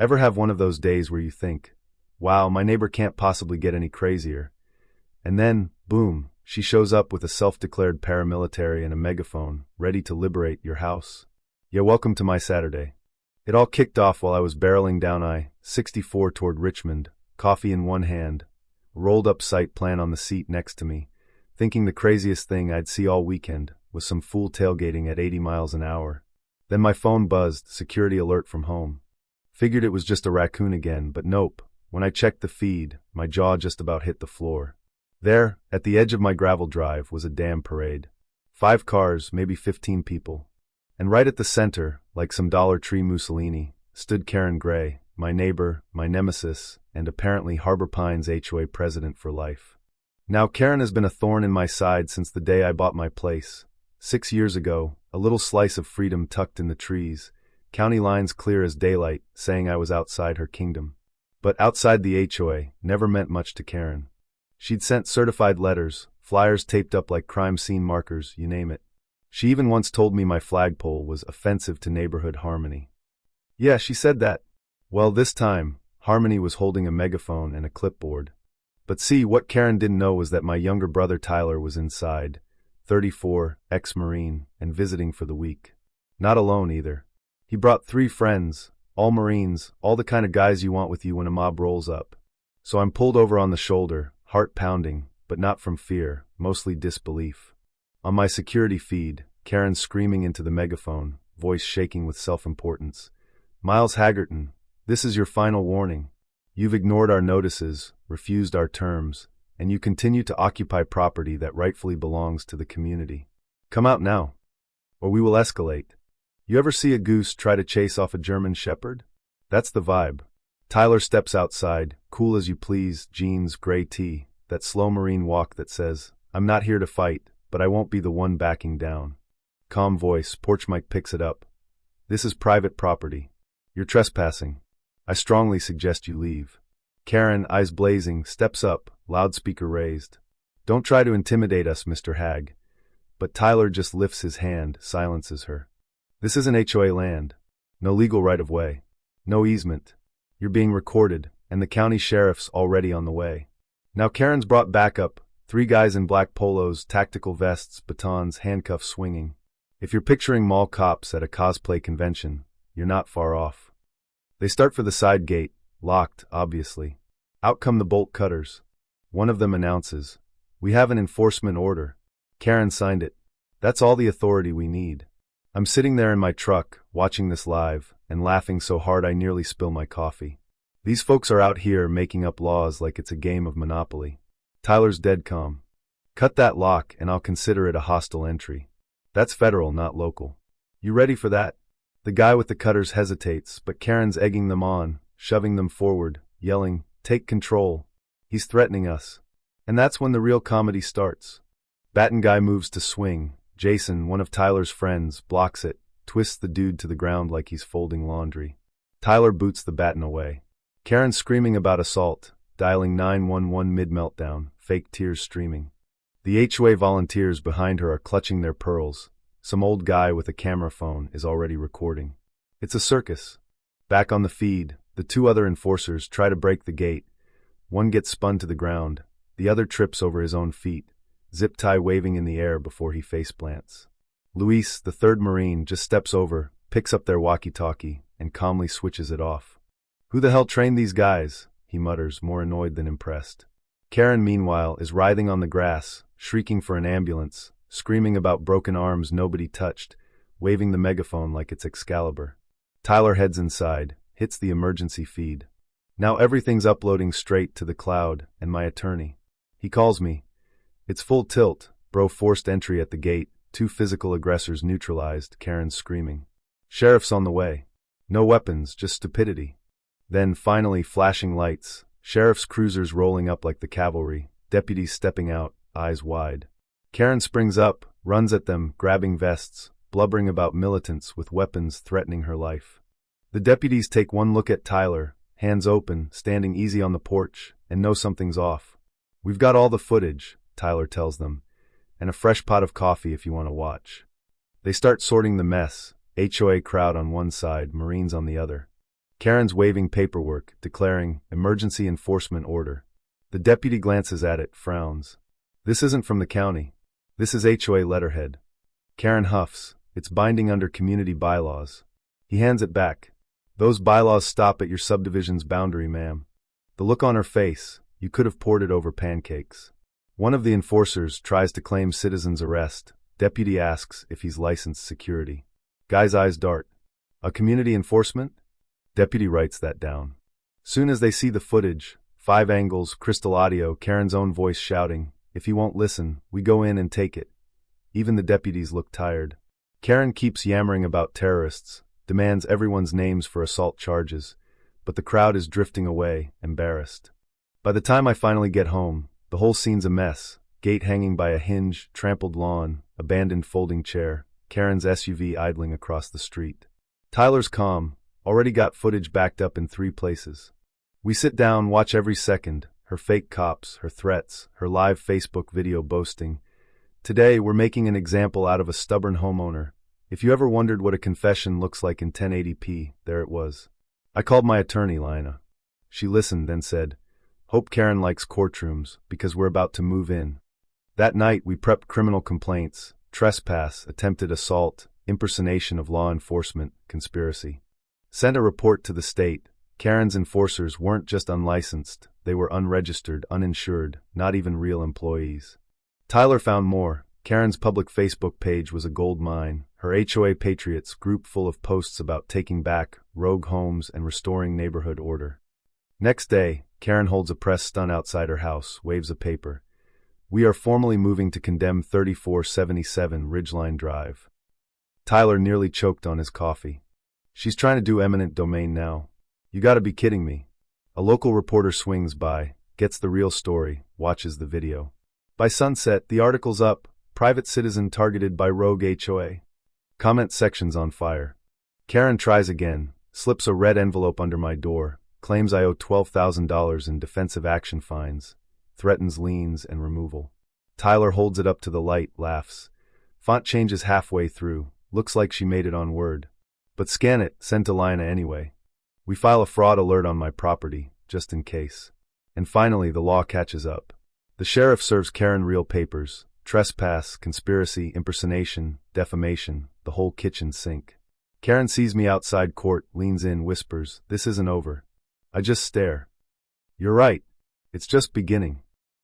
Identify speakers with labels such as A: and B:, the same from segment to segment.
A: Ever have one of those days where you think, wow, my neighbor can't possibly get any crazier? And then, boom, she shows up with a self-declared paramilitary and a megaphone, ready to liberate your house. Yeah, welcome to my Saturday. It all kicked off while I was barreling down I-64 toward Richmond, coffee in one hand, a rolled-up sight plan on the seat next to me, thinking the craziest thing I'd see all weekend was some fool tailgating at 80 miles an hour. Then my phone buzzed, security alert from home. Figured it was just a raccoon again, but nope. When I checked the feed, my jaw just about hit the floor. There, at the edge of my gravel drive, was a damn parade. 5 cars, maybe 15 people. And right at the center, like some Dollar Tree Mussolini, stood Karen Gray, my neighbor, my nemesis, and apparently Harbor Pines HOA president for life. Now Karen has been a thorn in my side since the day I bought my place. 6 years ago, a little slice of freedom tucked in the trees, county lines clear as daylight, saying I was outside her kingdom. But outside the HOA never meant much to Karen. She'd sent certified letters, flyers taped up like crime scene markers, you name it. She even once told me my flagpole was offensive to neighborhood harmony. Yeah, she said that. Well, this time, Harmony was holding a megaphone and a clipboard. But see, what Karen didn't know was that my younger brother Tyler was inside, 34, ex-Marine, and visiting for the week. Not alone either. He brought 3 friends, all Marines, all the kind of guys you want with you when a mob rolls up. So I'm pulled over on the shoulder, heart pounding, but not from fear, mostly disbelief. On my security feed, Karen screaming into the megaphone, voice shaking with self-importance. Miles Haggerton, this is your final warning. You've ignored our notices, refused our terms, and you continue to occupy property that rightfully belongs to the community. Come out now, or we will escalate. You ever see a goose try to chase off a German shepherd? That's the vibe. Tyler steps outside, cool as you please, jeans, gray tee, that slow Marine walk that says, I'm not here to fight, but I won't be the one backing down. Calm voice, porch mic picks it up. This is private property. You're trespassing. I strongly suggest you leave. Karen, eyes blazing, steps up, loudspeaker raised. Don't try to intimidate us, Mr. Hag. But Tyler just lifts his hand, silences her. This isn't HOA land. No legal right-of-way. No easement. You're being recorded, and the county sheriff's already on the way. Now Karen's brought backup, 3 guys in black polos, tactical vests, batons, handcuffs swinging. If you're picturing mall cops at a cosplay convention, you're not far off. They start for the side gate, locked, obviously. Out come the bolt cutters. One of them announces, we have an enforcement order. Karen signed it. That's all the authority we need. I'm sitting there in my truck, watching this live, and laughing so hard I nearly spill my coffee. These folks are out here making up laws like it's a game of Monopoly. Tyler's dead calm. Cut that lock and I'll consider it a hostile entry. That's federal, not local. You ready for that? The guy with the cutters hesitates, but Karen's egging them on, shoving them forward, yelling, take control. He's threatening us. And that's when the real comedy starts. Baton guy moves to swing. Jason, one of Tyler's friends, blocks it, twists the dude to the ground like he's folding laundry. Tyler boots the baton away. Karen screaming about assault, dialing 911 mid-meltdown, fake tears streaming. The HOA volunteers behind her are clutching their pearls. Some old guy with a camera phone is already recording. It's a circus. Back on the feed, the 2 other enforcers try to break the gate. One gets spun to the ground, the other trips over his own feet, zip tie waving in the air before he face plants. Luis, the 3rd Marine, just steps over, picks up their walkie-talkie, and calmly switches it off. Who the hell trained these guys? He mutters, more annoyed than impressed. Karen, meanwhile, is writhing on the grass, shrieking for an ambulance, screaming about broken arms nobody touched, waving the megaphone like it's Excalibur. Tyler heads inside, hits the emergency feed. Now everything's uploading straight to the cloud, and my attorney. He calls me. It's full tilt, bro forced entry at the gate, 2 physical aggressors neutralized, Karen's screaming. Sheriff's on the way. No weapons, just stupidity. Then, finally, flashing lights, sheriff's cruisers rolling up like the cavalry, deputies stepping out, eyes wide. Karen springs up, runs at them, grabbing vests, blubbering about militants with weapons threatening her life. The deputies take one look at Tyler, hands open, standing easy on the porch, and know something's off. We've got all the footage, Tyler tells them, and a fresh pot of coffee if you want to watch. They start sorting the mess, HOA crowd on one side, Marines on the other. Karen's waving paperwork, declaring emergency enforcement order. The deputy glances at it, frowns. This isn't from the county. This is HOA letterhead. Karen huffs. It's binding under community bylaws. He hands it back. Those bylaws stop at your subdivision's boundary, ma'am. The look on her face, you could have poured it over pancakes. One of the enforcers tries to claim citizen's arrest. Deputy asks if he's licensed security. Guy's eyes dart. A community enforcement? Deputy writes that down. Soon as they see the footage, 5 angles, crystal audio, Karen's own voice shouting, if he won't listen, we go in and take it. Even the deputies look tired. Karen keeps yammering about terrorists, demands everyone's names for assault charges, but the crowd is drifting away, embarrassed. By the time I finally get home, the whole scene's a mess. Gate hanging by a hinge, trampled lawn, abandoned folding chair, Karen's SUV idling across the street. Tyler's calm, already got footage backed up in 3 places. We sit down, watch every second, her fake cops, her threats, her live Facebook video boasting. Today, we're making an example out of a stubborn homeowner. If you ever wondered what a confession looks like in 1080p, there it was. I called my attorney, Lina. She listened, then said, "Hope Karen likes courtrooms, because we're about to move in." That night, we prepped criminal complaints, trespass, attempted assault, impersonation of law enforcement, conspiracy. Sent a report to the state. Karen's enforcers weren't just unlicensed, they were unregistered, uninsured, not even real employees. Tyler found more. Karen's public Facebook page was a gold mine. Her HOA Patriots group full of posts about taking back rogue homes and restoring neighborhood order. Next day, Karen holds a press stunt outside her house, waves a paper. We are formally moving to condemn 3477 Ridgeline Drive. Tyler nearly choked on his coffee. She's trying to do eminent domain now. You gotta be kidding me. A local reporter swings by, gets the real story, watches the video. By sunset, the article's up. Private citizen targeted by rogue HOA. Comment section's on fire. Karen tries again, slips a red envelope under my door, claims I owe $12,000 in defensive action fines, threatens liens and removal. Tyler holds it up to the light, laughs. Font changes halfway through, looks like she made it on Word. But scan it, send to Lina anyway. We file a fraud alert on my property, just in case. And finally, the law catches up. The sheriff serves Karen real papers. Trespass, conspiracy, impersonation, defamation, the whole kitchen sink. Karen sees me outside court, leans in, whispers, "This isn't over." I just stare. "You're right. It's just beginning."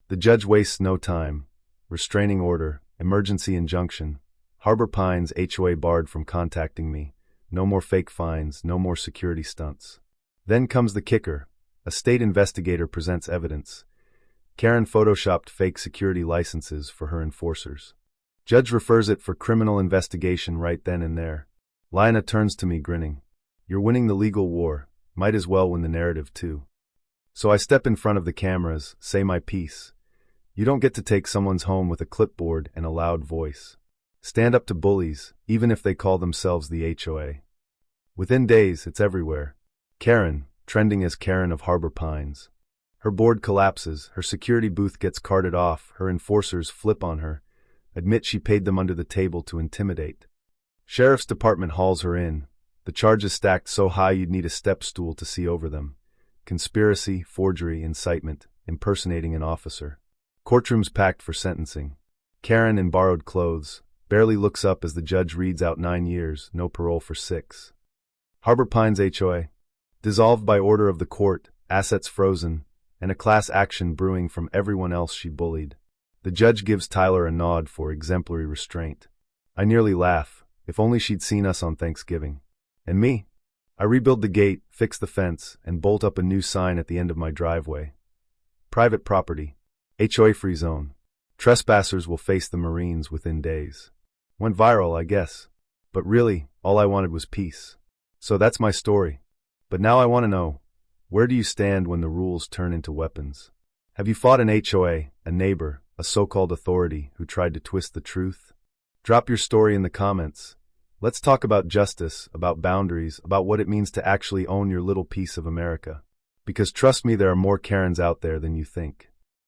A: The judge wastes no time. Restraining order, emergency injunction. Harbor Pines HOA barred from contacting me. No more fake fines, no more security stunts. Then comes the kicker. A state investigator presents evidence. Karen photoshopped fake security licenses for her enforcers. Judge refers it for criminal investigation right then and there. Lina turns to me grinning. "You're winning the legal war. Might as well win the narrative too." So I step in front of the cameras, say my piece. You don't get to take someone's home with a clipboard and a loud voice. Stand up to bullies, even if they call themselves the HOA. Within days, it's everywhere. Karen, trending as Karen of Harbor Pines. Her board collapses, her security booth gets carted off, her enforcers flip on her, admit she paid them under the table to intimidate. Sheriff's department hauls her in, the charges stacked so high you'd need a step stool to see over them. Conspiracy, forgery, incitement, impersonating an officer. Courtrooms packed for sentencing. Karen in borrowed clothes, barely looks up as the judge reads out 9 years, no parole for 6. Harbor Pines HOA. Dissolved by order of the court, assets frozen, and a class action brewing from everyone else she bullied. The judge gives Tyler a nod for exemplary restraint. I nearly laugh, if only she'd seen us on Thanksgiving. And me? I rebuild the gate, fix the fence, and bolt up a new sign at the end of my driveway. Private property. HOA-free zone. Trespassers will face the Marines within days. Went viral, I guess. But really, all I wanted was peace. So that's my story. But now I want to know, where do you stand when the rules turn into weapons? Have you fought an HOA, a neighbor, a so-called authority who tried to twist the truth? Drop your story in the comments. Let's talk about justice, about boundaries, about what it means to actually own your little piece of America. Because trust me, there are more Karens out there than you think.